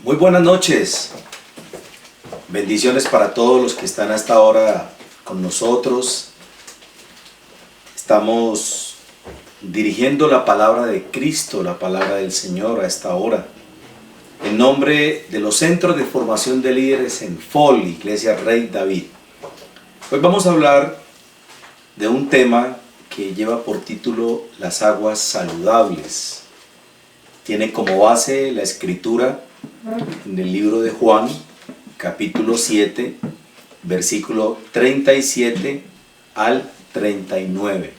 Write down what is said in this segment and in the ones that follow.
Muy buenas noches, bendiciones para todos los que están a esta hora con nosotros. Estamos dirigiendo la palabra de Cristo, la palabra del Señor a esta hora. En nombre de los Centros de Formación de Líderes en FOL, Iglesia Rey David. Hoy vamos a hablar de un tema que lleva por título Las aguas saludables. Tiene como base la escritura en el libro de Juan, capítulo 7, versículo 37 al 39.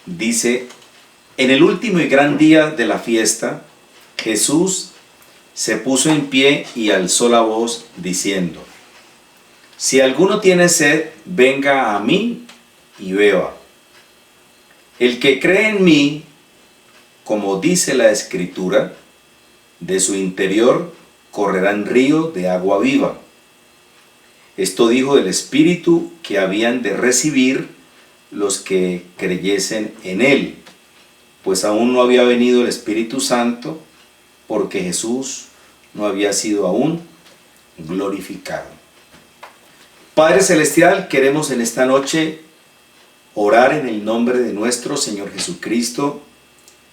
Dice: en el último y gran día de la fiesta, Jesús se puso en pie y alzó la voz diciendo: si alguno tiene sed, venga a mí y beba. El que cree en mí, como dice la Escritura, de su interior correrán ríos de agua viva. Esto dijo del Espíritu que habían de recibir los que creyesen en él, pues aún no había venido el Espíritu Santo, porque Jesús no había sido aún glorificado. Padre Celestial, queremos en esta noche orar en el nombre de nuestro Señor Jesucristo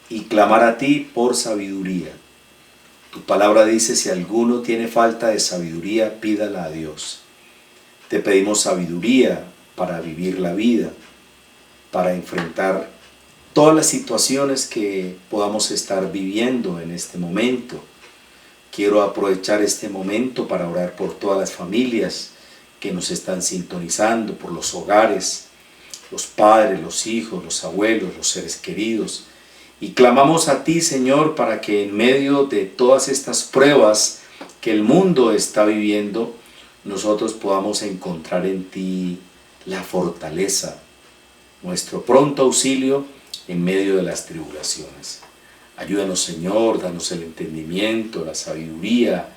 y clamar a ti por sabiduría. Tu palabra dice: si alguno tiene falta de sabiduría, pídala a Dios. Te pedimos sabiduría para vivir la vida, para enfrentar todas las situaciones que podamos estar viviendo en este momento. Quiero aprovechar este momento para orar por todas las familias que nos están sintonizando, por los hogares, los padres, los hijos, los abuelos, los seres queridos. Y clamamos a ti, Señor, para que en medio de todas estas pruebas que el mundo está viviendo, nosotros podamos encontrar en ti la fortaleza, nuestro pronto auxilio en medio de las tribulaciones. Ayúdanos, Señor, danos el entendimiento, la sabiduría,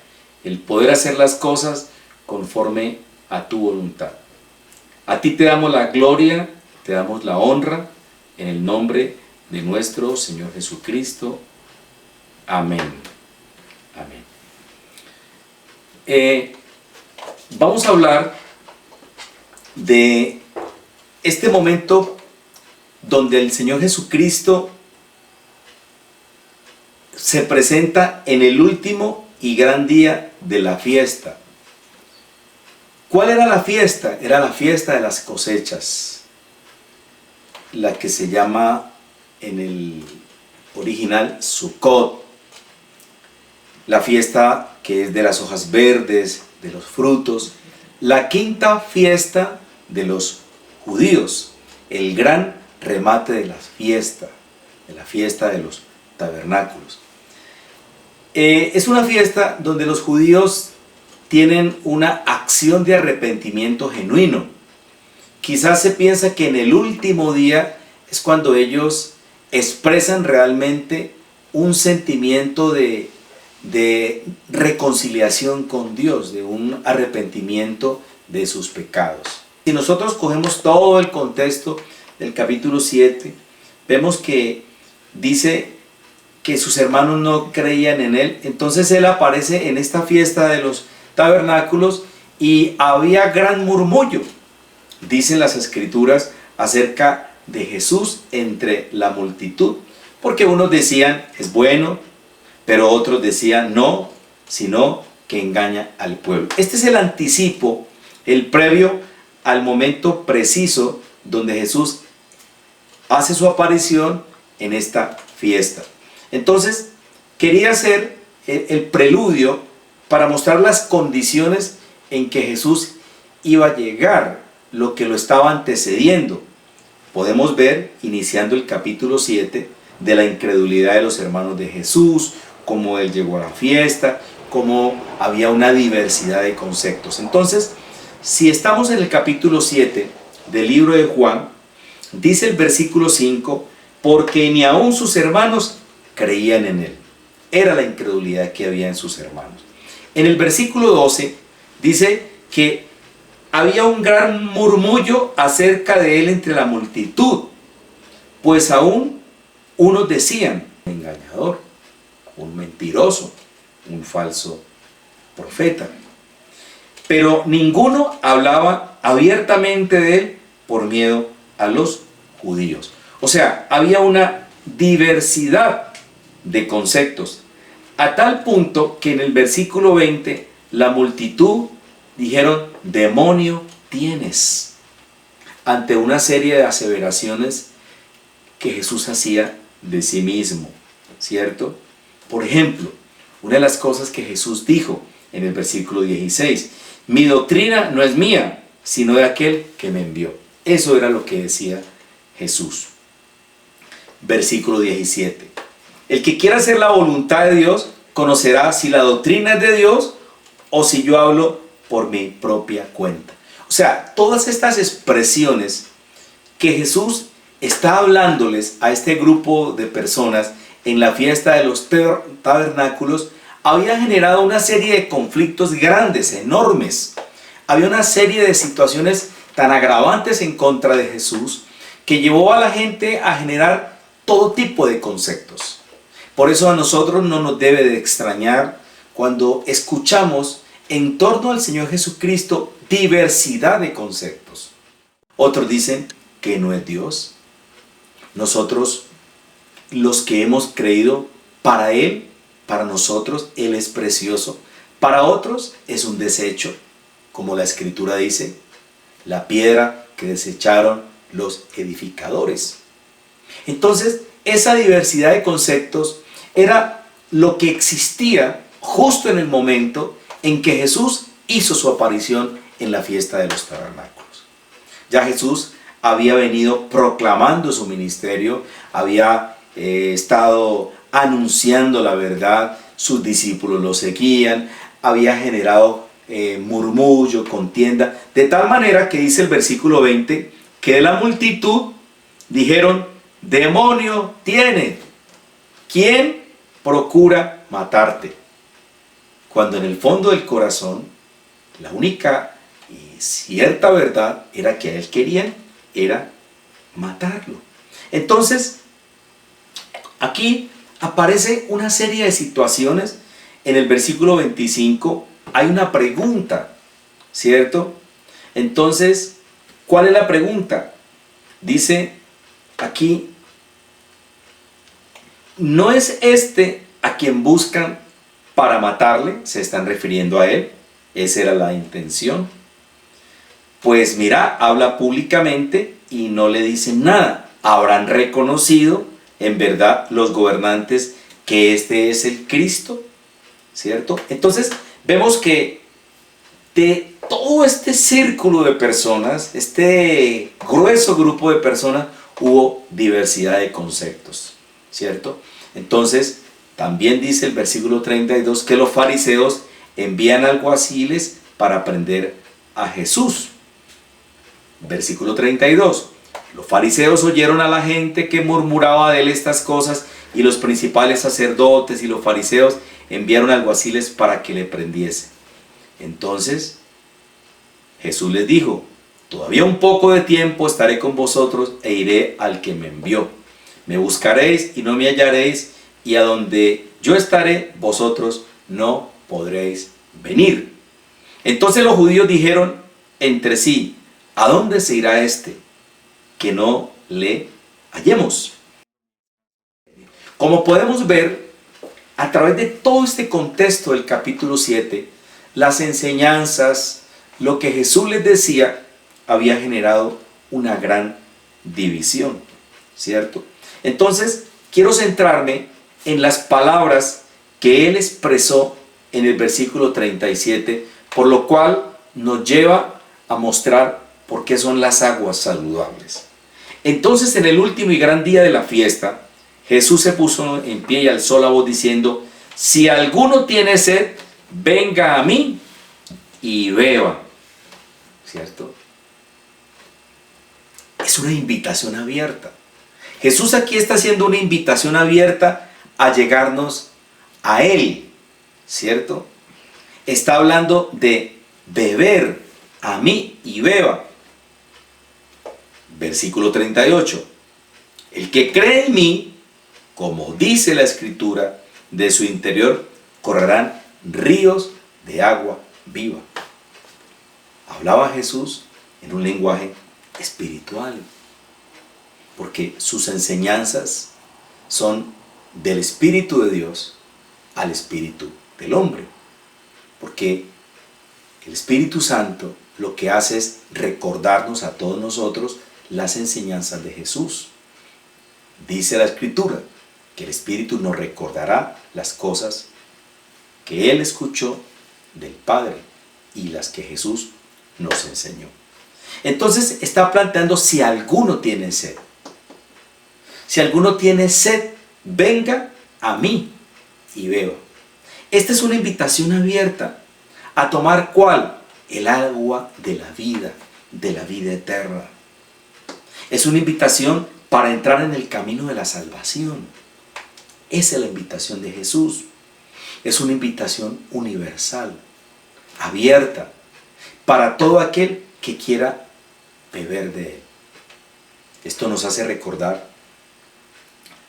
el poder hacer las cosas conforme a tu voluntad. A ti te damos la gloria, te damos la honra, en el nombre de nuestro Señor Jesucristo. Amén. Amén. Vamos a hablar de este momento donde el Señor Jesucristo se presenta en el último y gran día de la fiesta. ¿Cuál era la fiesta? Era la fiesta de las cosechas, la que se llama en el original Sukkot, la fiesta que es de las hojas verdes, de los frutos, la quinta fiesta de los judíos, el gran remate de la fiesta de los tabernáculos. Es una fiesta donde los judíos tienen una acción de arrepentimiento genuino. Quizás se piensa que en el último día es cuando ellos expresan realmente un sentimiento de reconciliación con Dios, de un arrepentimiento de sus pecados. Si nosotros cogemos todo el contexto del capítulo 7, vemos que dice que sus hermanos no creían en él. Entonces él aparece en esta fiesta de los tabernáculos y había gran murmullo, dicen las escrituras, acerca de Jesús entre la multitud, porque unos decían es bueno, pero otros decían no, sino que engaña al pueblo. Este es el anticipo, el previo al momento preciso donde Jesús hace su aparición en esta fiesta. Entonces quería hacer el preludio para mostrar las condiciones en que Jesús iba a llegar, lo que lo estaba antecediendo. Podemos ver, iniciando el capítulo 7, de la incredulidad de los hermanos de Jesús, cómo él llegó a la fiesta, cómo había una diversidad de conceptos. Entonces, si estamos en el capítulo 7 del libro de Juan, dice el versículo 5, porque ni aun sus hermanos creían en él. Era la incredulidad que había en sus hermanos. En el versículo 12 dice que había un gran murmullo acerca de él entre la multitud, pues aún unos decían, engañador. un mentiroso, un falso profeta. Pero ninguno hablaba abiertamente de él por miedo a los judíos. O sea, había una diversidad de conceptos, a tal punto que en el versículo 20 la multitud dijeron: demonio tienes, ante una serie de aseveraciones que Jesús hacía de sí mismo, ¿cierto? Por ejemplo, una de las cosas que Jesús dijo en el versículo 16: mi doctrina no es mía, sino de aquel que me envió. Eso era lo que decía Jesús. Versículo 17: el que quiera hacer la voluntad de Dios conocerá si la doctrina es de Dios o si yo hablo por mi propia cuenta. O sea, todas estas expresiones que Jesús está hablándoles a este grupo de personas en la fiesta de los tabernáculos había generado una serie de conflictos grandes, enormes. Había una serie de situaciones tan agravantes en contra de Jesús que llevó a la gente a generar todo tipo de conceptos. Por eso a nosotros no nos debe de extrañar cuando escuchamos en torno al Señor Jesucristo diversidad de conceptos. Otros dicen que no es Dios. Nosotros, los que hemos creído, para Él, para nosotros, Él es precioso. Para otros es un desecho, como la Escritura dice, la piedra que desecharon los edificadores. Entonces, esa diversidad de conceptos era lo que existía justo en el momento en que Jesús hizo su aparición en la fiesta de los tabernáculos. Ya Jesús había venido proclamando su ministerio, había estado anunciando la verdad, sus discípulos lo seguían, había generado murmullo, contienda, de tal manera que dice el versículo 20, que de la multitud dijeron: demonio tiene, ¿quién procura matarte? Cuando en el fondo del corazón, la única y cierta verdad era que a él querían era matarlo. Entonces, aquí aparece una serie de situaciones. En el versículo 25 hay una pregunta, ¿cierto? Entonces, ¿cuál es la pregunta? Dice aquí: ¿no es este a quien buscan para matarle? Se están refiriendo a él. Esa era la intención. Pues mira, habla públicamente y no le dicen nada. Habrán reconocido en verdad los gobernantes que este es el Cristo, ¿cierto? Entonces vemos que de todo este círculo de personas, este grueso grupo de personas, hubo diversidad de conceptos, ¿cierto? Entonces también dice el versículo 32 que los fariseos envían alguaciles para prender a Jesús. Versículo 32: los fariseos oyeron a la gente que murmuraba de él estas cosas, y los principales sacerdotes y los fariseos enviaron alguaciles para que le prendiese. Entonces Jesús les dijo: todavía un poco de tiempo estaré con vosotros e iré al que me envió. Me buscaréis y no me hallaréis, y a donde yo estaré, vosotros no podréis venir. Entonces los judíos dijeron entre sí: ¿a dónde se irá este que no le hallemos? Como podemos ver, a través de todo este contexto del capítulo 7, las enseñanzas, lo que Jesús les decía, había generado una gran división, ¿cierto? Entonces, quiero centrarme en las palabras que él expresó en el versículo 37, por lo cual nos lleva a mostrar por qué son las aguas saludables. Entonces, en el último y gran día de la fiesta, Jesús se puso en pie y alzó la voz diciendo: si alguno tiene sed, venga a mí y beba. ¿Cierto? Es una invitación abierta. Jesús aquí está haciendo una invitación abierta a llegarnos a Él, ¿cierto? Está hablando de beber a mí y beba. Versículo 38. El que cree en mí, como dice la Escritura, de su interior correrán ríos de agua viva. Hablaba Jesús en un lenguaje espiritual, porque sus enseñanzas son del Espíritu de Dios al Espíritu del hombre, porque el Espíritu Santo lo que hace es recordarnos a todos nosotros las enseñanzas de Jesús. Dice la Escritura que el Espíritu nos recordará las cosas que Él escuchó del Padre y las que Jesús nos enseñó. Entonces está planteando: si alguno tiene sed, si alguno tiene sed, venga a mí y beba. Esta es una invitación abierta a tomar ¿cuál? El agua de la vida eterna. Es una invitación para entrar en el camino de la salvación. Esa es la invitación de Jesús. Es una invitación universal, abierta, para todo aquel que quiera beber de Él. Esto nos hace recordar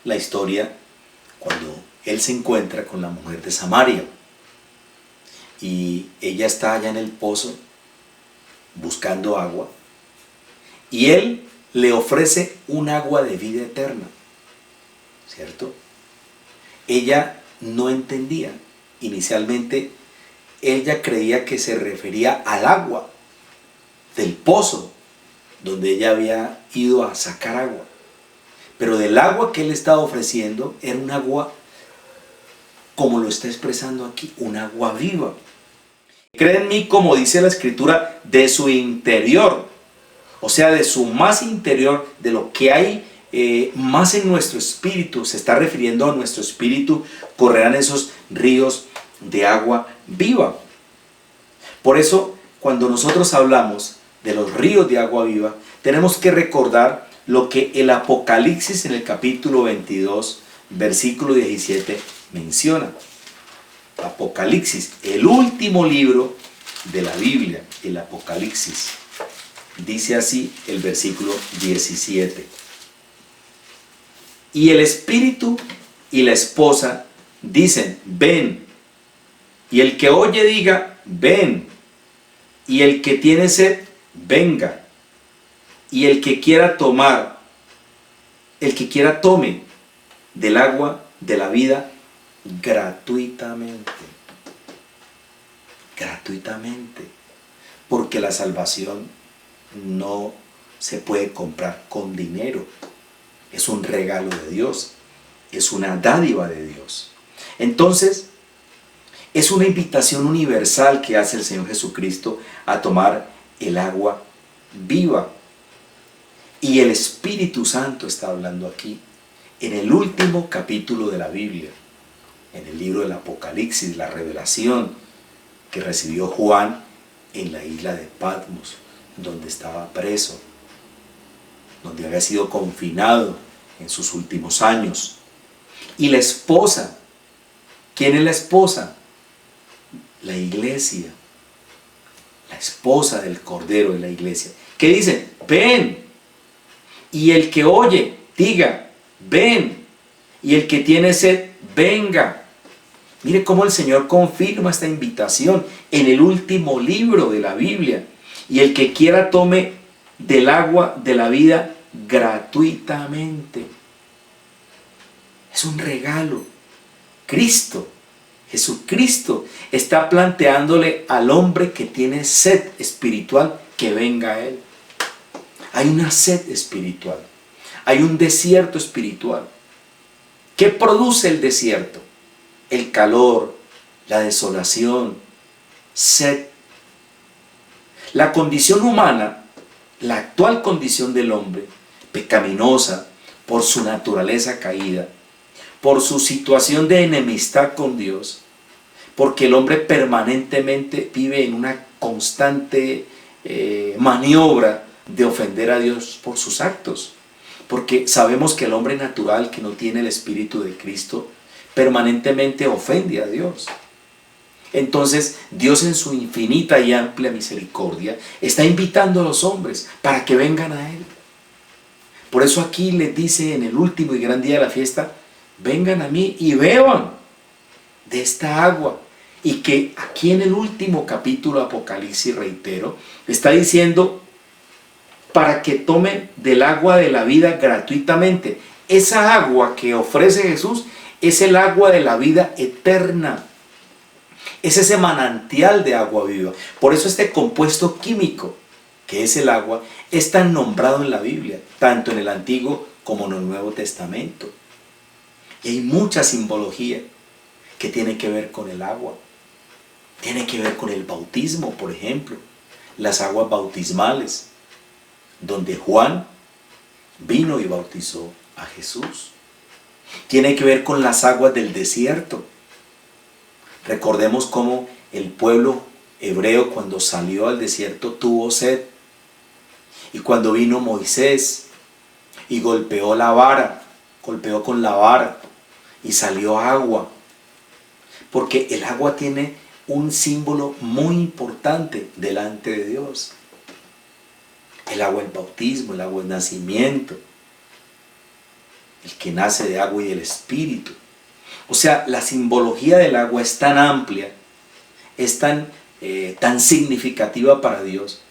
la historia cuando Él se encuentra con la mujer de Samaria. Y ella está allá en el pozo buscando agua. Y Él le ofrece un agua de vida eterna. ¿Cierto? Ella no entendía. Inicialmente, ella creía que se refería al agua del pozo donde ella había ido a sacar agua. Pero del agua que Él estaba ofreciendo era un agua, como lo está expresando aquí, un agua viva. Cree en mí, como dice la Escritura, de su interior, o sea, de su más interior, de lo que hay más en nuestro espíritu, se está refiriendo a nuestro espíritu, correrán esos ríos de agua viva. Por eso, cuando nosotros hablamos de los ríos de agua viva, tenemos que recordar lo que el Apocalipsis en el capítulo 22, versículo 17 menciona. Apocalipsis, el último libro de la Biblia, el Apocalipsis. Dice así el versículo 17. Y el Espíritu y la esposa dicen: ven. Y el que oye diga: ven. Y el que tiene sed, venga. Y el que quiera tomar, el que quiera tome del agua de la vida gratuitamente. Gratuitamente. Porque la salvación no se puede comprar con dinero. Es un regalo de Dios. Es una dádiva de Dios. Entonces, es una invitación universal que hace el Señor Jesucristo a tomar el agua viva. Y el Espíritu Santo está hablando aquí, en el último capítulo de la Biblia, en el libro del Apocalipsis, la revelación que recibió Juan en la isla de Patmos, donde estaba preso, donde había sido confinado en sus últimos años. Y la esposa, ¿quién es la esposa? La iglesia, la esposa del Cordero de la iglesia. ¿Qué dice? Ven. Y el que oye, diga: ven. Y el que tiene sed, venga. Mire cómo el Señor confirma esta invitación en el último libro de la Biblia. Y el que quiera tome del agua de la vida gratuitamente. Es un regalo. Cristo, Jesucristo, está planteándole al hombre que tiene sed espiritual que venga a Él. Hay una sed espiritual. Hay un desierto espiritual. ¿Qué produce el desierto? El calor, la desolación, sed. La condición humana, la actual condición del hombre, pecaminosa por su naturaleza caída, por su situación de enemistad con Dios, porque el hombre permanentemente vive en una constante maniobra de ofender a Dios por sus actos, porque sabemos que el hombre natural que no tiene el Espíritu de Cristo permanentemente ofende a Dios. Entonces Dios, en su infinita y amplia misericordia, está invitando a los hombres para que vengan a Él. Por eso aquí les dice en el último y gran día de la fiesta: vengan a mí y beban. de esta agua. Y que aquí en el último capítulo de Apocalipsis, reitero, está diciendo para que tomen del agua de la vida gratuitamente. Esa agua que ofrece Jesús es el agua de la vida eterna. Es ese manantial de agua viva. Por eso este compuesto químico, que es el agua, es tan nombrado en la Biblia, tanto en el Antiguo como en el Nuevo Testamento. Y hay mucha simbología que tiene que ver con el agua. Tiene que ver con el bautismo, por ejemplo, las aguas bautismales, donde Juan vino y bautizó a Jesús. Tiene que ver con las aguas del desierto. Recordemos cómo el pueblo hebreo cuando salió al desierto tuvo sed. Y cuando vino Moisés y golpeó con la vara y salió agua. Porque el agua tiene un símbolo muy importante delante de Dios. El agua del bautismo, el agua del nacimiento, el que nace de agua y del Espíritu. O sea, la simbología del agua es tan amplia, es tan significativa para Dios,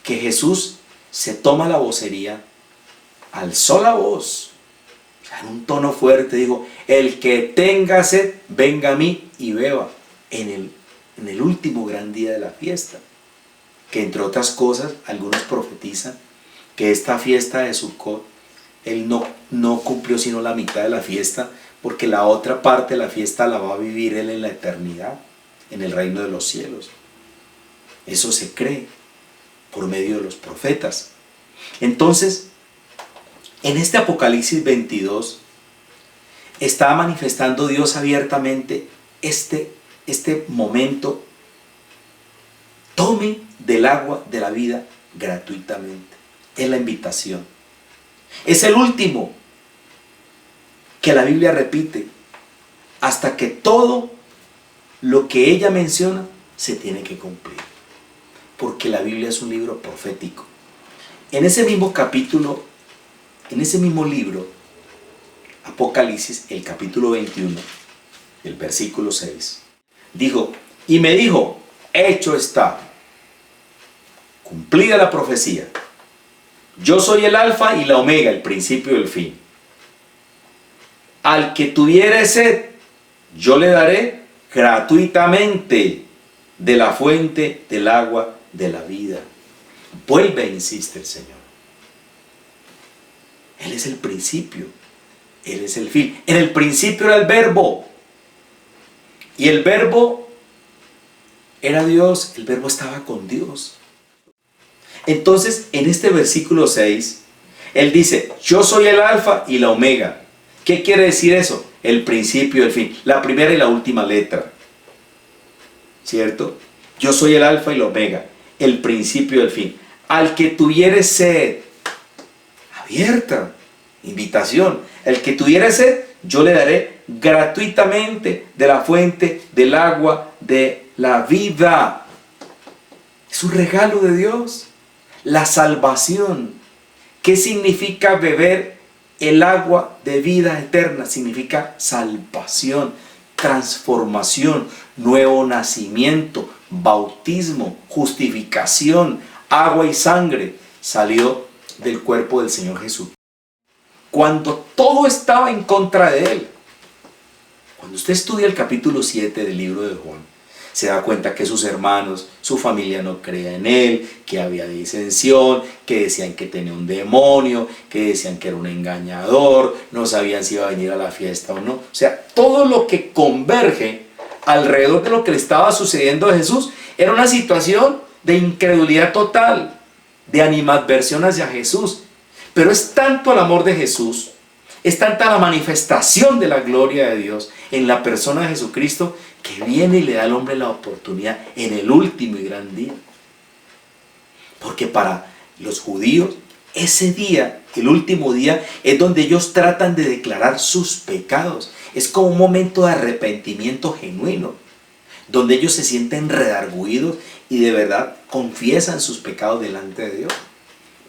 que Jesús se toma la vocería, alzó la voz, o sea, en un tono fuerte, dijo: el que tenga sed, venga a mí y beba, en el último gran día de la fiesta. Que entre otras cosas, algunos profetizan que esta fiesta de Sukkot, él no cumplió sino la mitad de la fiesta, porque la otra parte de la fiesta la va a vivir él en la eternidad, en el reino de los cielos. Eso se cree por medio de los profetas. Entonces, en este Apocalipsis 22, está manifestando Dios abiertamente este momento. Tomen del agua de la vida gratuitamente. Es la invitación. Es el último que la Biblia repite hasta que todo lo que ella menciona se tiene que cumplir. Porque la Biblia es un libro profético. En ese mismo capítulo, en ese mismo libro, Apocalipsis, el capítulo 21, el versículo 6, dijo: y me dijo, hecho está, cumplida la profecía. Yo soy el alfa y la omega, el principio y el fin. Al que tuviere sed, yo le daré gratuitamente de la fuente del agua de la vida. Vuelve, insiste el Señor. Él es el principio, Él es el fin. En el principio era el verbo, y el verbo era Dios, el verbo estaba con Dios. Entonces, en este versículo 6, Él dice: yo soy el alfa y la omega. ¿Qué quiere decir eso? El principio y el fin, la primera y la última letra, ¿cierto? Yo soy el alfa y la omega, el principio y el fin. Al que tuviere sed, abierta, invitación. El que tuviere sed, yo le daré gratuitamente de la fuente del agua de la vida. Es un regalo de Dios. La salvación. ¿Qué significa beber el agua de vida eterna? Significa salvación, transformación, nuevo nacimiento, bautismo, justificación, agua y sangre. Salió del cuerpo del Señor Jesús. Cuando todo estaba en contra de Él. Cuando usted estudia el capítulo 7 del libro de Juan, se da cuenta que sus hermanos, su familia no creía en Él, que había disensión, que decían que tenía un demonio, que decían que era un engañador, no sabían si iba a venir a la fiesta o no. O sea, todo lo que converge alrededor de lo que le estaba sucediendo a Jesús era una situación de incredulidad total, de animadversión hacia Jesús. Pero es tanto el amor de Jesús, es tanta la manifestación de la gloria de Dios en la persona de Jesucristo, que viene y le da al hombre la oportunidad en el último y gran día. Porque para los judíos, ese día, el último día, es donde ellos tratan de declarar sus pecados. Es como un momento de arrepentimiento genuino, donde ellos se sienten redargüidos y de verdad confiesan sus pecados delante de Dios.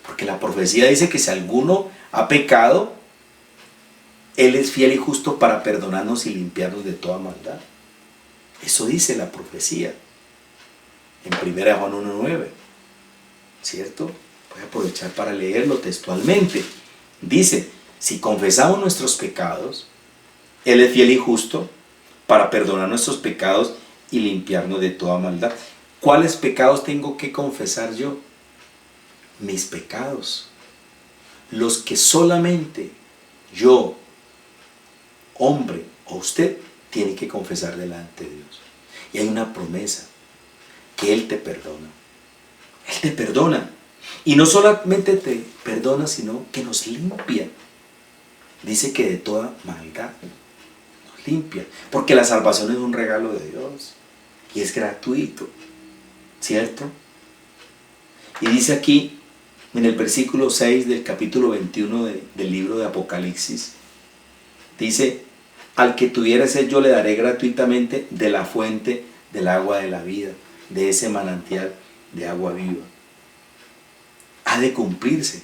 Porque la profecía dice que si alguno ha pecado, Él es fiel y justo para perdonarnos y limpiarnos de toda maldad. Eso dice la profecía en 1 Juan 1:9, ¿cierto? Voy a aprovechar para leerlo textualmente. Dice, si confesamos nuestros pecados, Él es fiel y justo para perdonar nuestros pecados y limpiarnos de toda maldad. ¿Cuáles pecados tengo que confesar yo? Mis pecados. Los que solamente yo, hombre o usted, tiene que confesar delante de Dios. Y hay una promesa, que Él te perdona. Él te perdona. Y no solamente te perdona, sino que nos limpia. Dice que de toda maldad nos limpia. Porque la salvación es un regalo de Dios. Y es gratuito. ¿Cierto? Y dice aquí, en el versículo 6 del capítulo 21 del libro de Apocalipsis, dice, al que tuviera sed yo le daré gratuitamente de la fuente del agua de la vida, de ese manantial de agua viva. Ha de cumplirse.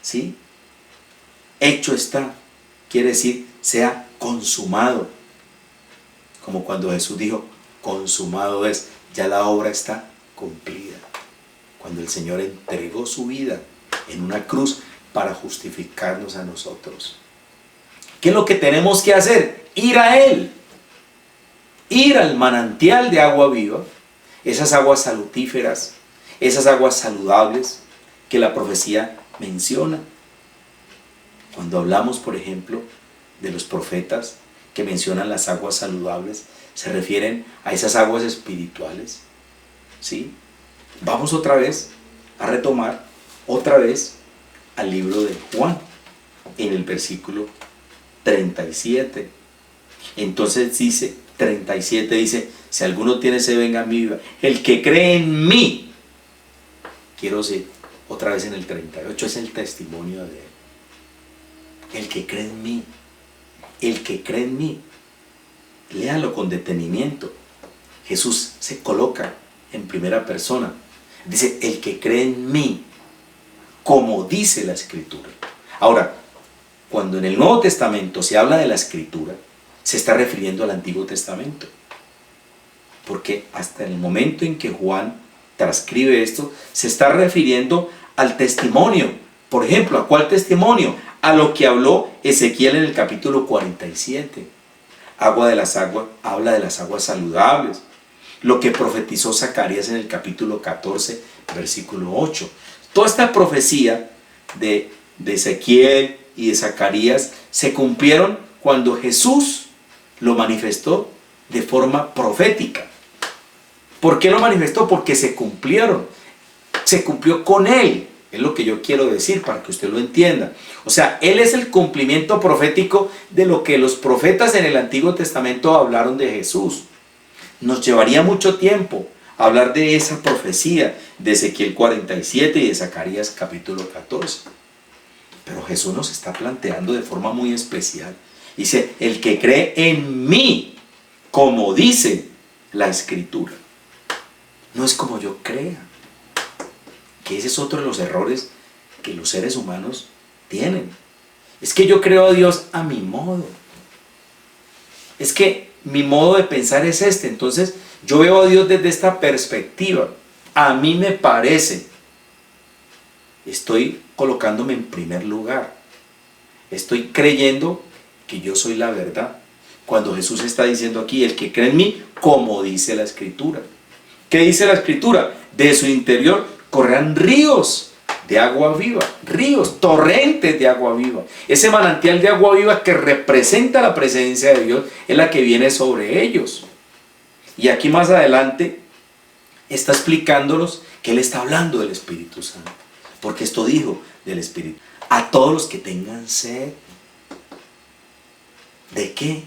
¿Sí? Hecho está. Quiere decir, sea consumado. Como cuando Jesús dijo, consumado es. Ya la obra está cumplida. Cuando el Señor entregó su vida en una cruz para justificarnos a nosotros. ¿Qué es lo que tenemos que hacer? Ir a Él. Ir al manantial de agua viva. Esas aguas salutíferas, esas aguas saludables que la profecía menciona. Cuando hablamos, por ejemplo, de los profetas que mencionan las aguas saludables, se refieren a esas aguas espirituales. ¿Sí? Vamos otra vez a retomar otra vez al libro de Juan, en el versículo 37. Entonces dice, 37 dice, si alguno tiene sed, venga a mí, el que cree en mí. Quiero decir, otra vez en el 38, es el testimonio de Él. El que cree en mí, el que cree en mí. Léalo con detenimiento. Jesús se coloca en primera persona. Dice, el que cree en mí, como dice la Escritura. Ahora, cuando en el Nuevo Testamento se habla de la Escritura, se está refiriendo al Antiguo Testamento. Porque hasta el momento en que Juan transcribe esto, se está refiriendo al testimonio. Por ejemplo, ¿a cuál testimonio? A lo que habló Ezequiel en el capítulo 47. Agua de las aguas, habla de las aguas saludables. Lo que profetizó Zacarías en el capítulo 14, versículo 8. Toda esta profecía de Ezequiel y de Zacarías se cumplieron cuando Jesús lo manifestó de forma profética. ¿Por qué lo manifestó? Porque se cumplieron. Se cumplió con Él. Es lo que yo quiero decir para que usted lo entienda. O sea, Él es el cumplimiento profético de lo que los profetas en el Antiguo Testamento hablaron de Jesús. Nos llevaría mucho tiempo hablar de esa profecía de Ezequiel 47 y de Zacarías capítulo 14. Pero Jesús nos está planteando de forma muy especial. Dice, el que cree en mí, como dice la Escritura. No es como yo crea. Que ese es otro de los errores que los seres humanos tienen. Es que yo creo a Dios a mi modo. Es que mi modo de pensar es este. Entonces yo veo a Dios desde esta perspectiva. A mí me parece. Estoy colocándome en primer lugar. Estoy creyendo que yo soy la verdad. Cuando Jesús está diciendo aquí, el que cree en mí, como dice la Escritura. ¿Qué dice la Escritura? De su interior correrán ríos de agua viva, ríos, torrentes de agua viva. Ese manantial de agua viva que representa la presencia de Dios es la que viene sobre ellos. Y aquí más adelante está explicándonos que Él está hablando del Espíritu Santo. Porque esto dijo del Espíritu. A todos los que tengan sed. ¿De qué?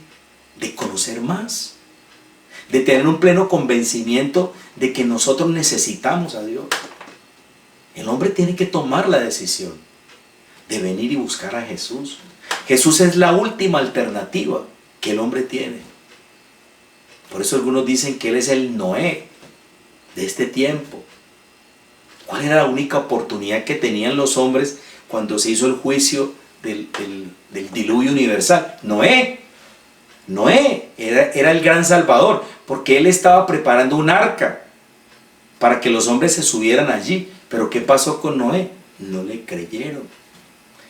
De conocer más. De tener un pleno convencimiento de que nosotros necesitamos a Dios. El hombre tiene que tomar la decisión de venir y buscar a Jesús. Jesús es la última alternativa que el hombre tiene. Por eso algunos dicen que Él es el Noé de este tiempo. ¿Cuál era la única oportunidad que tenían los hombres cuando se hizo el juicio del diluvio universal? Noé. Noé era el gran salvador, porque él estaba preparando un arca para que los hombres se subieran allí. Pero ¿qué pasó con Noé? No le creyeron.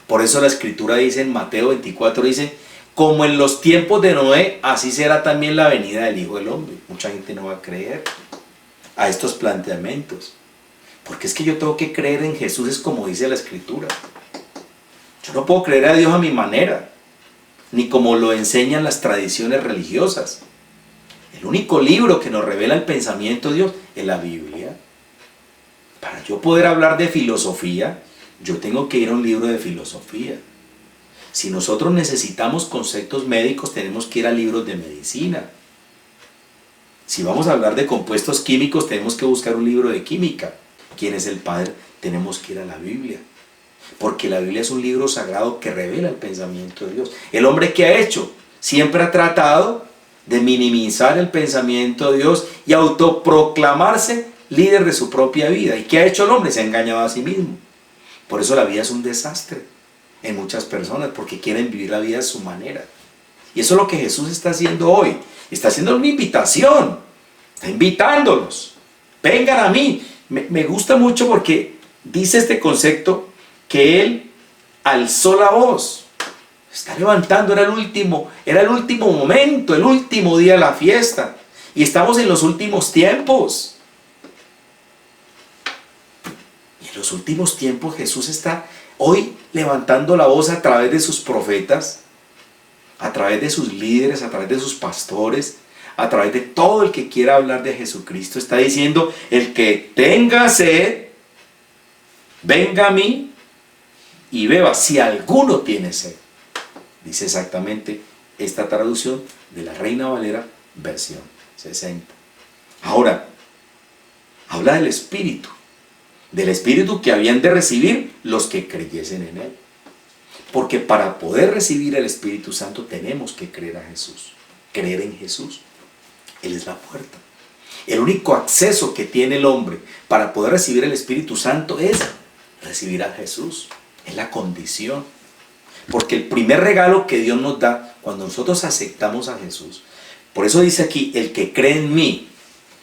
Por eso la escritura dice en Mateo 24, dice, como en los tiempos de Noé, así será también la venida del Hijo del Hombre. Mucha gente no va a creer a estos planteamientos, porque es que yo tengo que creer en Jesús, es como dice la escritura. Yo no puedo creer a Dios a mi manera, ni como lo enseñan las tradiciones religiosas. El único libro que nos revela el pensamiento de Dios es la Biblia. Para yo poder hablar de filosofía, yo tengo que ir a un libro de filosofía. Si nosotros necesitamos conceptos médicos, tenemos que ir a libros de medicina. Si vamos a hablar de compuestos químicos, tenemos que buscar un libro de química. ¿Quién es el Padre? Tenemos que ir a la Biblia. Porque la Biblia es un libro sagrado que revela el pensamiento de Dios. El hombre, ¿qué ha hecho? Siempre ha tratado de minimizar el pensamiento de Dios y autoproclamarse líder de su propia vida. ¿Y qué ha hecho el hombre? Se ha engañado a sí mismo. Por eso la vida es un desastre en muchas personas, porque quieren vivir la vida a su manera. Y eso es lo que Jesús está haciendo hoy. Está haciendo una invitación. Está invitándolos. Vengan a mí. Me gusta mucho porque dice este concepto que Él alzó la voz. Está levantando, era el último momento, el último día de la fiesta. Y estamos en los últimos tiempos. Y en los últimos tiempos Jesús está hoy levantando la voz a través de sus profetas, a través de sus líderes, a través de sus pastores, a través de todo el que quiera hablar de Jesucristo. Está diciendo, el que tenga sed, venga a mí y beba, si alguno tiene sed. Dice exactamente esta traducción de la Reina Valera, versión 60. Ahora, habla del Espíritu que habían de recibir los que creyesen en Él. Porque para poder recibir el Espíritu Santo tenemos que creer a Jesús, creer en Jesús. Él es la puerta. El único acceso que tiene el hombre para poder recibir el Espíritu Santo es recibir a Jesús. Es la condición. Porque el primer regalo que Dios nos da cuando nosotros aceptamos a Jesús, por eso dice aquí, el que cree en mí.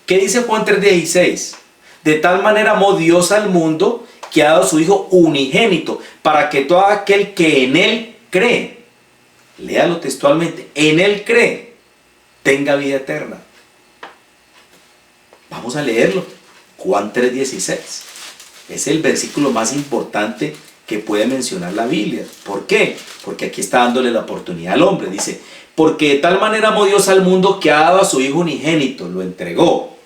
¿Qué dice Juan 3:16? De tal manera amó Dios al mundo que ha dado a su Hijo unigénito, para que todo aquel que en Él cree, léalo textualmente, en Él cree, tenga vida eterna. Vamos a leerlo. Juan 3:16. Es el versículo más importante que puede mencionar la Biblia. ¿Por qué? Porque aquí está dándole la oportunidad al hombre. Dice, porque de tal manera amó Dios al mundo que ha dado a su Hijo unigénito, lo entregó,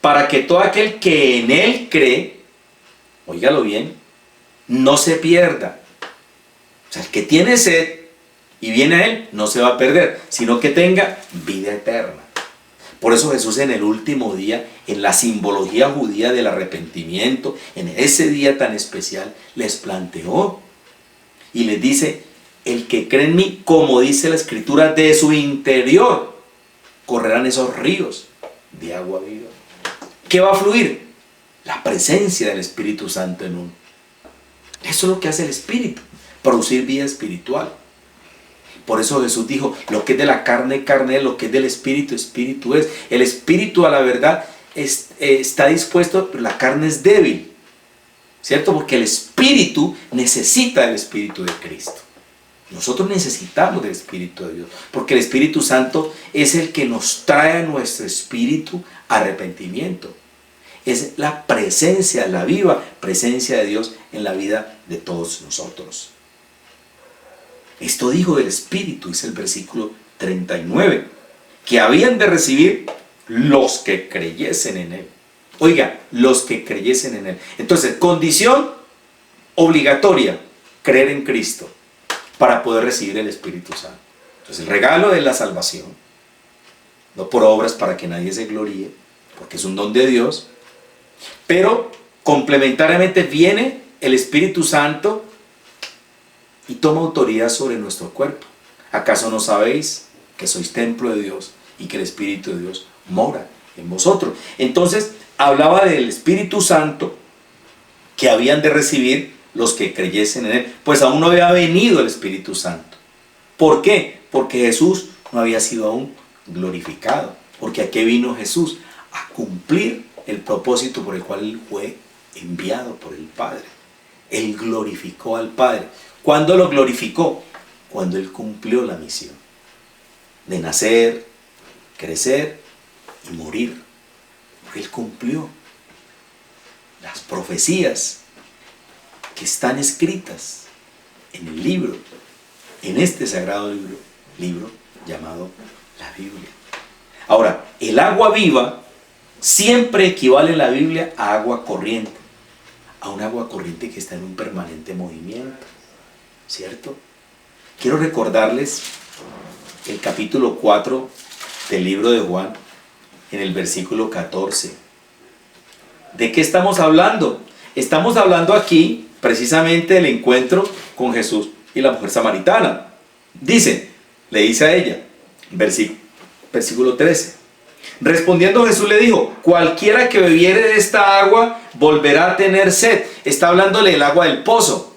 para que todo aquel que en Él cree, óigalo bien, no se pierda. O sea, el que tiene sed y viene a Él no se va a perder, sino que tenga vida eterna. Por eso Jesús en el último día, en la simbología judía del arrepentimiento, en ese día tan especial, les planteó y les dice, el que cree en mí, como dice la Escritura, de su interior correrán esos ríos de agua viva. ¿Qué va a fluir? La presencia del Espíritu Santo en uno. Eso es lo que hace el Espíritu, producir vida espiritual. Por eso Jesús dijo, lo que es de la carne, carne es, lo que es del Espíritu, Espíritu es. El Espíritu a la verdad está dispuesto, pero la carne es débil, ¿cierto? Porque el Espíritu necesita del Espíritu de Cristo. Nosotros necesitamos del Espíritu de Dios, porque el Espíritu Santo es el que nos trae a nuestro espíritu arrepentimiento. Es la presencia, la viva presencia de Dios en la vida de todos nosotros. Esto dijo del Espíritu, dice el versículo 39, que habían de recibir los que creyesen en Él. Oiga, los que creyesen en Él. Entonces, condición obligatoria, creer en Cristo para poder recibir el Espíritu Santo. Entonces, el regalo es la salvación, no por obras para que nadie se gloríe, porque es un don de Dios, pero complementariamente viene el Espíritu Santo y toma autoridad sobre nuestro cuerpo. ¿Acaso no sabéis que sois templo de Dios y que el Espíritu de Dios mora en vosotros? Entonces, hablaba del Espíritu Santo que habían de recibir los que creyesen en Él. Pues aún no había venido el Espíritu Santo. ¿Por qué? Porque Jesús no había sido aún glorificado. Porque ¿a qué vino Jesús? A cumplir el propósito por el cual Él fue enviado por el Padre. Él glorificó al Padre. ¿Cuándo lo glorificó? Cuando Él cumplió la misión de nacer, crecer y morir. Porque Él cumplió las profecías que están escritas en el libro, en este sagrado libro llamado la Biblia. Ahora, el agua viva siempre equivale en la Biblia a agua corriente, a un agua corriente que está en un permanente movimiento, ¿cierto? Quiero recordarles el capítulo 4 del libro de Juan, en el versículo 14. ¿De qué estamos hablando? Estamos hablando aquí precisamente del encuentro con Jesús y la mujer samaritana. Le dice a ella, versículo 13. Respondiendo Jesús le dijo, cualquiera que bebiere de esta agua volverá a tener sed. Está hablándole del agua del pozo.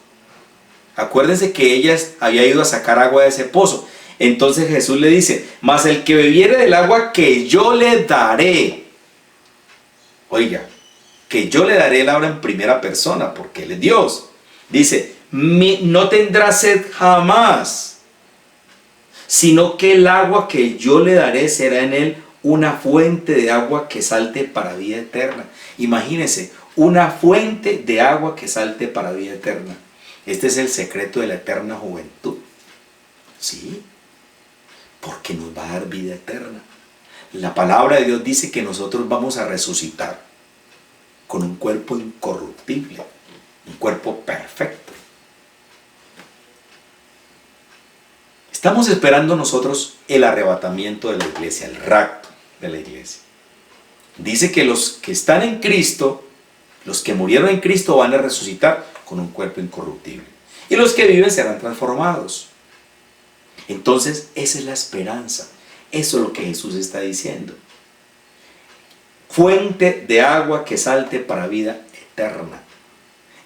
Acuérdense que ella había ido a sacar agua de ese pozo. Entonces Jesús le dice, mas el que bebiere del agua que yo le daré. Oiga, que yo le daré, él habla en primera persona porque Él es Dios. Dice, no tendrá sed jamás, sino que el agua que yo le daré será en él una fuente de agua que salte para vida eterna. Imagínense, una fuente de agua que salte para vida eterna. Este es el secreto de la eterna juventud. ¿Sí? Porque nos va a dar vida eterna. La palabra de Dios dice que nosotros vamos a resucitar con un cuerpo incorruptible, un cuerpo perfecto. Estamos esperando nosotros el arrebatamiento de la iglesia, el rapto de la iglesia. Dice que los que están en Cristo, los que murieron en Cristo van a resucitar con un cuerpo incorruptible. Y los que viven serán transformados. Entonces, esa es la esperanza. Eso es lo que Jesús está diciendo. Fuente de agua que salte para vida eterna.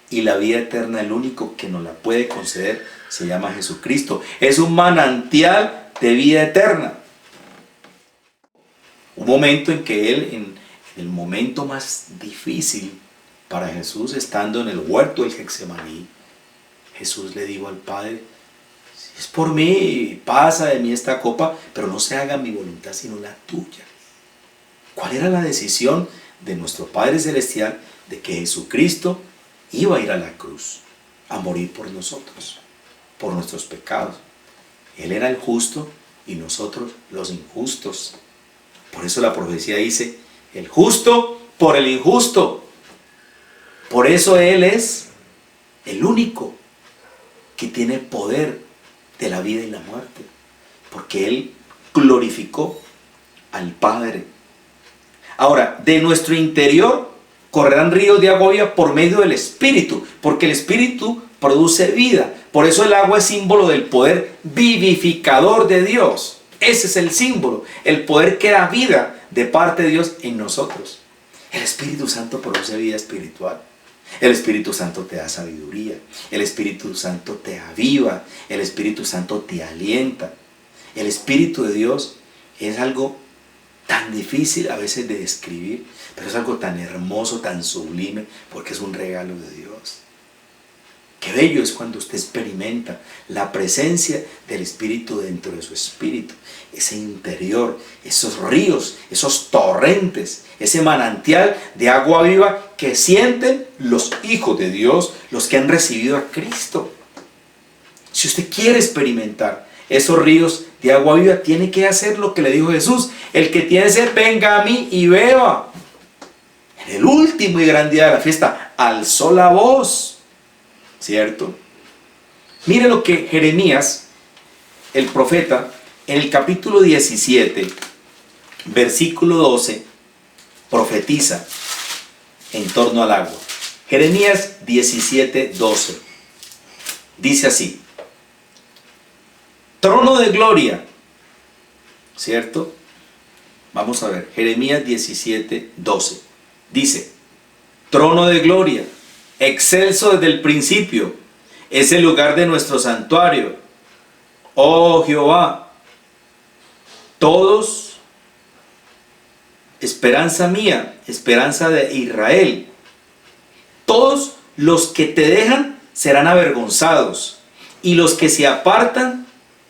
Y la vida eterna, el único que nos la puede conceder, se llama Jesucristo. Es un manantial de vida eterna. Un momento en que Él, en el momento más difícil para Jesús, estando en el huerto del Getsemaní, Jesús le dijo al Padre, si es por mí, pasa de mí esta copa, pero no se haga mi voluntad sino la tuya. ¿Cuál era la decisión de nuestro Padre Celestial? De que Jesucristo iba a ir a la cruz, a morir por nosotros, por nuestros pecados. Él era el justo y nosotros los injustos. Por eso la profecía dice, el justo por el injusto. Por eso Él es el único que tiene poder de la vida y la muerte, porque Él glorificó al Padre. Ahora, de nuestro interior correrán ríos de agua viva por medio del Espíritu, porque el Espíritu produce vida. Por eso el agua es símbolo del poder vivificador de Dios. Ese es el símbolo, el poder que da vida de parte de Dios en nosotros. El Espíritu Santo produce vida espiritual. El Espíritu Santo te da sabiduría. El Espíritu Santo te aviva. El Espíritu Santo te alienta. El Espíritu de Dios es algo tan difícil a veces de describir, pero es algo tan hermoso, tan sublime, porque es un regalo de Dios. Qué bello es cuando usted experimenta la presencia del Espíritu dentro de su espíritu, ese interior, esos ríos, esos torrentes, ese manantial de agua viva que sienten los hijos de Dios, los que han recibido a Cristo. Si usted quiere experimentar esos ríos de agua viva, tiene que hacer lo que le dijo Jesús: el que tiene sed, venga a mí y beba. En el último y gran día de la fiesta, alzó la voz, ¿cierto? Mire lo que Jeremías, el profeta, en el capítulo 17, versículo 12, profetiza en torno al agua. Jeremías 17, 12. Dice así: trono de gloria, ¿cierto? Vamos a ver, Jeremías 17, 12. Dice: trono de gloria, excelso desde el principio, es el lugar de nuestro santuario, oh Jehová. Todos, esperanza mía, esperanza de Israel, todos los que te dejan serán avergonzados, y los que se apartan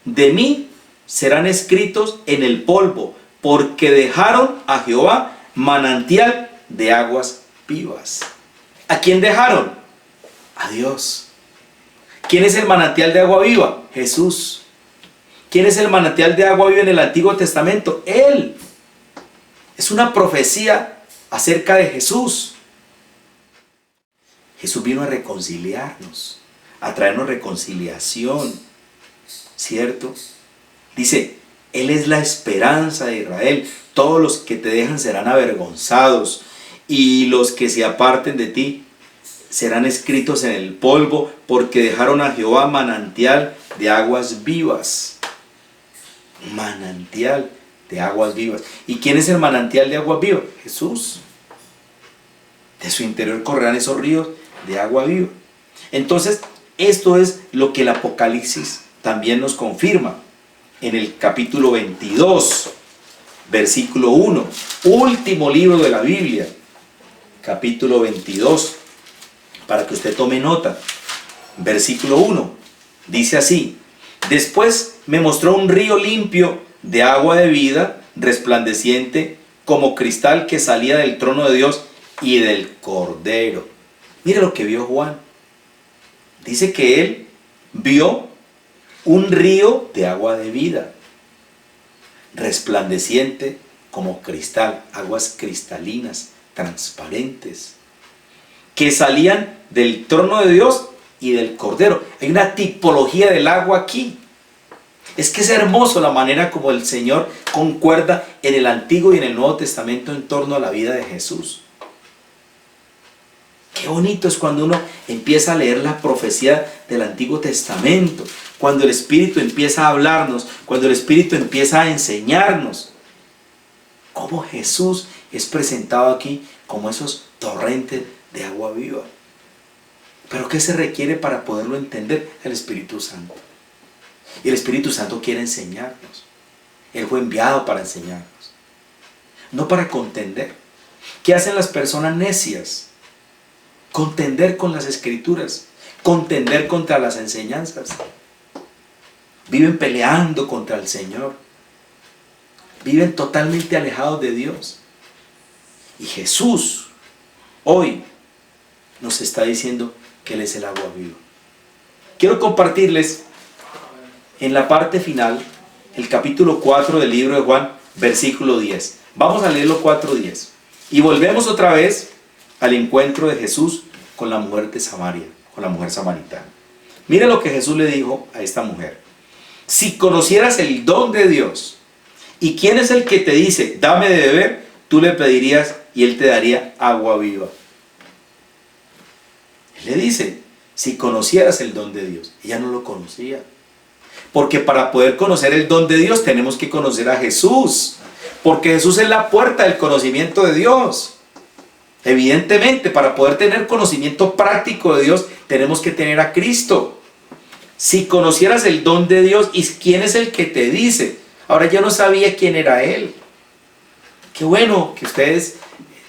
de mí serán escritos en el polvo, porque dejaron a Jehová manantial de aguas vivas. ¿A quién dejaron? A Dios. ¿Quién es el manantial de agua viva? Jesús. ¿Quién es el manantial de agua viva en el Antiguo Testamento? Él. Es una profecía acerca de Jesús. Jesús vino a reconciliarnos, a traernos reconciliación, ¿cierto? Dice, Él es la esperanza de Israel. Todos los que te dejan serán avergonzados, y los que se aparten de ti serán escritos en el polvo, porque dejaron a Jehová manantial de aguas vivas. Manantial de aguas vivas. ¿Y quién es el manantial de aguas vivas? Jesús. De su interior correrán esos ríos de agua viva. Entonces, esto es lo que el Apocalipsis también nos confirma. En el capítulo 22, versículo 1, último libro de la Biblia, capítulo 22, para que usted tome nota. Versículo 1, dice así: después me mostró un río limpio de agua de vida, resplandeciente como cristal, que salía del trono de Dios y del Cordero. Mire lo que vio Juan. Dice que él vio un río de agua de vida, resplandeciente como cristal, aguas cristalinas, transparentes, que salían del trono de Dios y del Cordero. Hay una tipología del agua aquí. Es que es hermoso la manera como el Señor concuerda en el Antiguo y en el Nuevo Testamento en torno a la vida de Jesús. Qué bonito es cuando uno empieza a leer la profecía del Antiguo Testamento, cuando el Espíritu empieza a hablarnos, cuando el Espíritu empieza a enseñarnos cómo Jesús es presentado aquí como esos torrentes de agua viva. Pero ¿qué se requiere para poderlo entender? El Espíritu Santo. Y el Espíritu Santo quiere enseñarnos. Él fue enviado para enseñarnos, no para contender. ¿Qué hacen las personas necias? Contender con las Escrituras, contender contra las enseñanzas. Viven peleando contra el Señor. Viven totalmente alejados de Dios. Y Jesús hoy nos está diciendo que Él es el agua viva. Quiero compartirles en la parte final el capítulo 4 del libro de Juan, versículo 10. Vamos a leerlo 4:10. Y volvemos otra vez al encuentro de Jesús con la mujer de Samaria, con la mujer samaritana. Mire lo que Jesús le dijo a esta mujer: si conocieras el don de Dios, y quién es el que te dice, dame de beber, tú le pedirías y Él te daría agua viva. Él le dice, si conocieras el don de Dios. Ella no lo conocía. Porque para poder conocer el don de Dios tenemos que conocer a Jesús. Porque Jesús es la puerta del conocimiento de Dios. Evidentemente, para poder tener conocimiento práctico de Dios, tenemos que tener a Cristo. Si conocieras el don de Dios, ¿y quién es el que te dice? Ahora yo no sabía quién era Él. Qué bueno que ustedes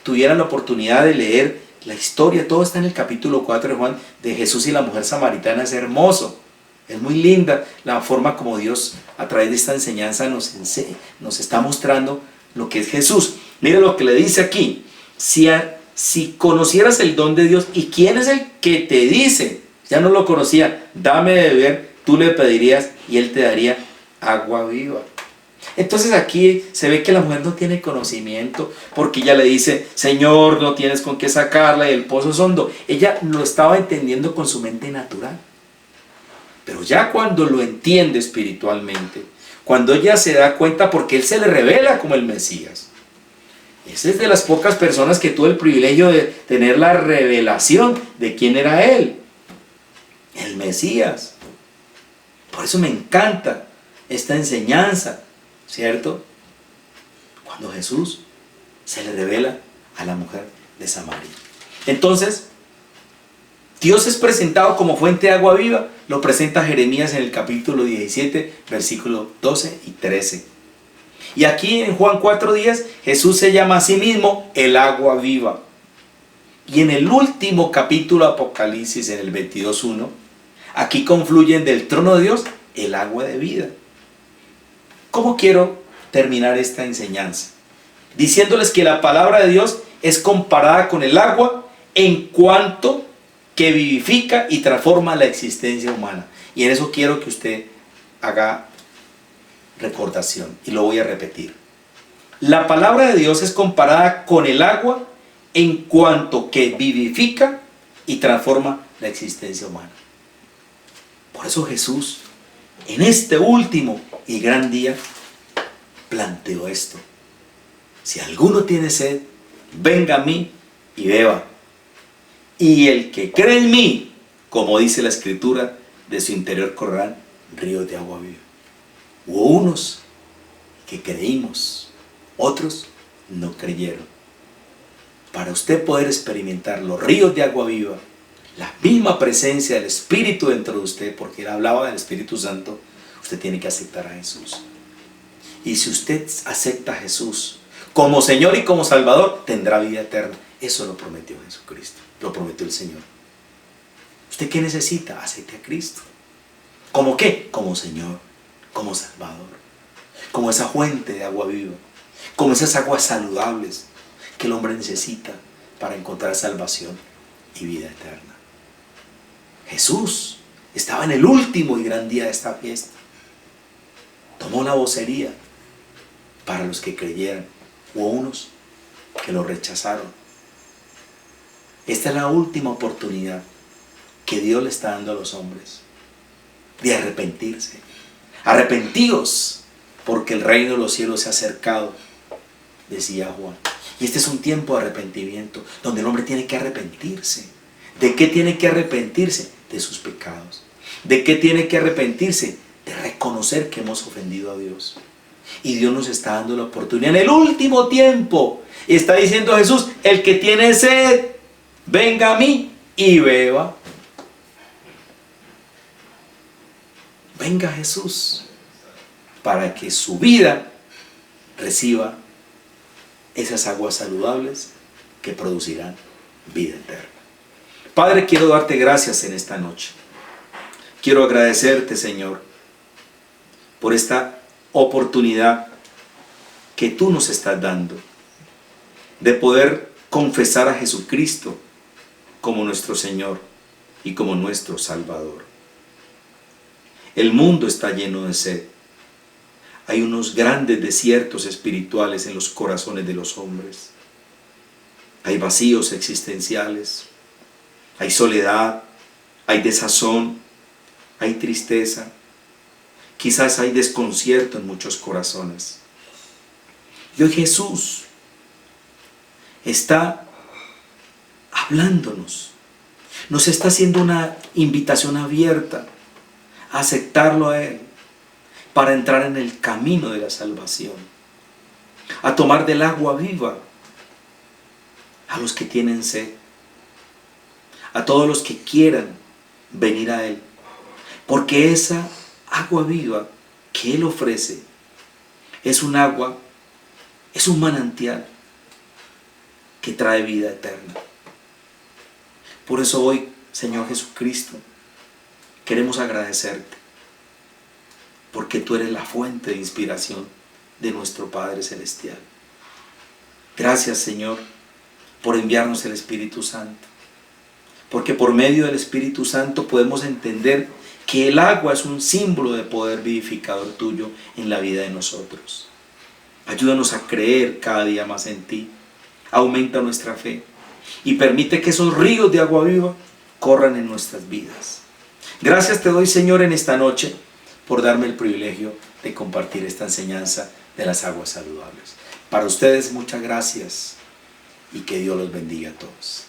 tuvieran la oportunidad de leer la historia. Todo está en el capítulo 4 de Juan, de Jesús y la mujer samaritana. Es hermoso. Es muy linda la forma como Dios a través de esta enseñanza nos está mostrando lo que es Jesús. Mire lo que le dice aquí: si conocieras el don de Dios, ¿y quién es el que te dice? Ya no lo conocía, dame de beber, tú le pedirías y Él te daría agua viva. Entonces aquí se ve que la mujer no tiene conocimiento, porque ella le dice, Señor, no tienes con qué sacarla y el pozo es hondo. Ella lo estaba entendiendo con su mente natural. Pero ya cuando lo entiende espiritualmente, cuando ella se da cuenta, porque Él se le revela como el Mesías. Esa es de las pocas personas que tuvo el privilegio de tener la revelación de quién era Él. El Mesías. Por eso me encanta esta enseñanza, ¿cierto? Cuando Jesús se le revela a la mujer de Samaria. Entonces, Dios es presentado como fuente de agua viva. Lo presenta Jeremías en el capítulo 17, versículos 12 y 13. Y aquí en Juan 4:10 Jesús se llama a sí mismo el agua viva. Y en el último capítulo de Apocalipsis, en el 22:1, aquí confluyen del trono de Dios el agua de vida. ¿Cómo quiero terminar esta enseñanza? Diciéndoles que la palabra de Dios es comparada con el agua en cuanto que vivifica y transforma la existencia humana. Y en eso quiero que usted haga recordación, y lo voy a repetir. La palabra de Dios es comparada con el agua en cuanto que vivifica y transforma la existencia humana. Por eso Jesús, en este último y gran día, planteó esto: si alguno tiene sed, venga a mí y beba. Y el que cree en mí, como dice la Escritura, de su interior correrán ríos de agua viva. Hubo unos que creímos, otros no creyeron. Para usted poder experimentar los ríos de agua viva, la misma presencia del Espíritu dentro de usted, porque él hablaba del Espíritu Santo, usted tiene que aceptar a Jesús. Y si usted acepta a Jesús como Señor y como Salvador, tendrá vida eterna. Eso lo prometió Jesucristo, lo prometió el Señor. ¿Usted qué necesita? Acepte a Cristo. ¿Cómo qué? Como Señor, como Salvador, como esa fuente de agua viva, como esas aguas saludables que el hombre necesita para encontrar salvación y vida eterna. Jesús estaba en el último y gran día de esta fiesta. Tomó la vocería para los que creyeran. Hubo unos que lo rechazaron. Esta es la última oportunidad que Dios le está dando a los hombres de arrepentirse. Arrepentíos, porque el reino de los cielos se ha acercado, decía Juan. Y este es un tiempo de arrepentimiento, donde el hombre tiene que arrepentirse. ¿De qué tiene que arrepentirse? De sus pecados. ¿De qué tiene que arrepentirse? De reconocer que hemos ofendido a Dios. Y Dios nos está dando la oportunidad en el último tiempo. Y está diciendo Jesús: el que tiene sed, venga a mí y beba. Venga Jesús, para que su vida reciba esas aguas saludables que producirán vida eterna. Padre, quiero darte gracias en esta noche. Quiero agradecerte, Señor, por esta oportunidad que tú nos estás dando de poder confesar a Jesucristo como nuestro Señor y como nuestro Salvador. El mundo está lleno de sed. Hay unos grandes desiertos espirituales en los corazones de los hombres. Hay vacíos existenciales, hay soledad, hay desazón, hay tristeza. Quizás hay desconcierto en muchos corazones. Y hoy Jesús está hablándonos. Nos está haciendo una invitación abierta a aceptarlo a Él, para entrar en el camino de la salvación, a tomar del agua viva a los que tienen sed, a todos los que quieran venir a Él, porque esa agua viva que Él ofrece es un agua, es un manantial que trae vida eterna. Por eso hoy, Señor Jesucristo, queremos agradecerte, porque tú eres la fuente de inspiración de nuestro Padre Celestial. Gracias, Señor, por enviarnos el Espíritu Santo, porque por medio del Espíritu Santo podemos entender que el agua es un símbolo de poder vivificador tuyo en la vida de nosotros. Ayúdanos a creer cada día más en ti. Aumenta nuestra fe y permite que esos ríos de agua viva corran en nuestras vidas. Gracias te doy, Señor, en esta noche por darme el privilegio de compartir esta enseñanza de las aguas saludables. Para ustedes, muchas gracias y que Dios los bendiga a todos.